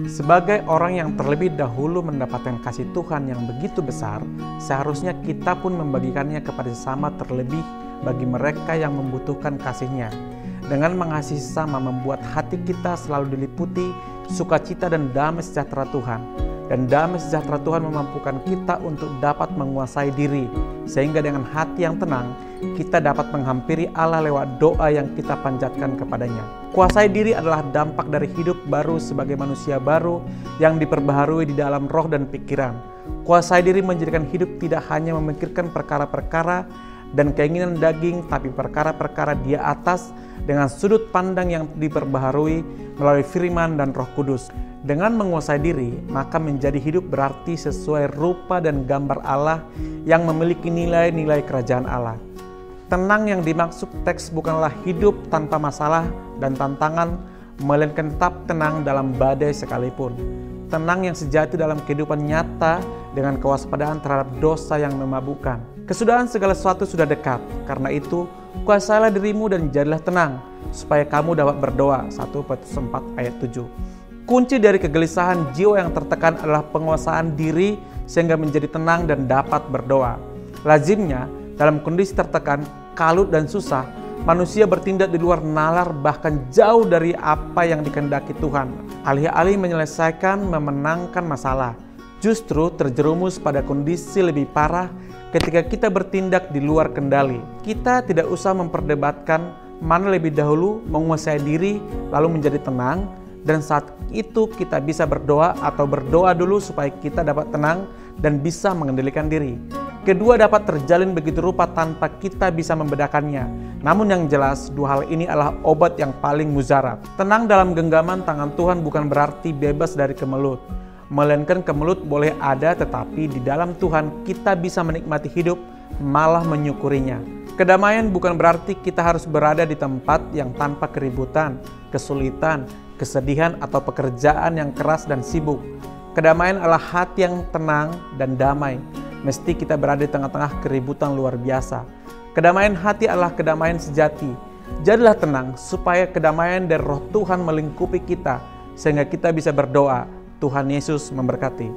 Sebagai orang yang terlebih dahulu mendapatkan kasih Tuhan yang begitu besar, seharusnya kita pun membagikannya kepada sesama, terlebih bagi mereka yang membutuhkan kasih-Nya. Dengan mengasihi sesama membuat hati kita selalu diliputi sukacita dan damai sejahtera Tuhan. Dan damai sejahtera Tuhan memampukan kita untuk dapat menguasai diri, sehingga dengan hati yang tenang, kita dapat menghampiri Allah lewat doa yang kita panjatkan kepadanya. Kuasai diri adalah dampak dari hidup baru sebagai manusia baru yang diperbaharui di dalam roh dan pikiran. Kuasai diri menjadikan hidup tidak hanya memikirkan perkara-perkara dan keinginan daging, tapi perkara-perkara di atas dengan sudut pandang yang diperbaharui melalui firman dan Roh Kudus. Dengan menguasai diri, maka menjadi hidup berarti sesuai rupa dan gambar Allah yang memiliki nilai-nilai kerajaan Allah. Tenang yang dimaksud teks bukanlah hidup tanpa masalah dan tantangan, melainkan tetap tenang dalam badai sekalipun. Tenang yang sejati dalam kehidupan nyata dengan kewaspadaan terhadap dosa yang memabukkan. Kesudahan segala sesuatu sudah dekat, karena itu kuasailah dirimu dan jadilah tenang, supaya kamu dapat berdoa. 1 Petrus 4 ayat 7. Kunci dari kegelisahan jiwa yang tertekan adalah penguasaan diri sehingga menjadi tenang dan dapat berdoa. Lazimnya, dalam kondisi tertekan, kalut dan susah, manusia bertindak di luar nalar bahkan jauh dari apa yang dikehendaki Tuhan. Alih-alih menyelesaikan, memenangkan masalah, justru terjerumus pada kondisi lebih parah ketika kita bertindak di luar kendali. Kita tidak usah memperdebatkan mana lebih dahulu menguasai diri lalu menjadi tenang, dan saat itu kita bisa berdoa atau berdoa dulu supaya kita dapat tenang dan bisa mengendalikan diri. Kedua dapat terjalin begitu rupa tanpa kita bisa membedakannya. Namun yang jelas, dua hal ini adalah obat yang paling mujarab. Tenang dalam genggaman tangan Tuhan bukan berarti bebas dari kemelut. Melainkan kemelut boleh ada, tetapi di dalam Tuhan kita bisa menikmati hidup, malah menyukurinya. Kedamaian bukan berarti kita harus berada di tempat yang tanpa keributan, kesulitan, kesedihan, atau pekerjaan yang keras dan sibuk. Kedamaian adalah hati yang tenang dan damai. Mesti kita berada di tengah-tengah keributan luar biasa. Kedamaian hati adalah kedamaian sejati. Jadilah tenang supaya kedamaian dari Roh Tuhan melingkupi kita, sehingga kita bisa berdoa. Tuhan Yesus memberkati.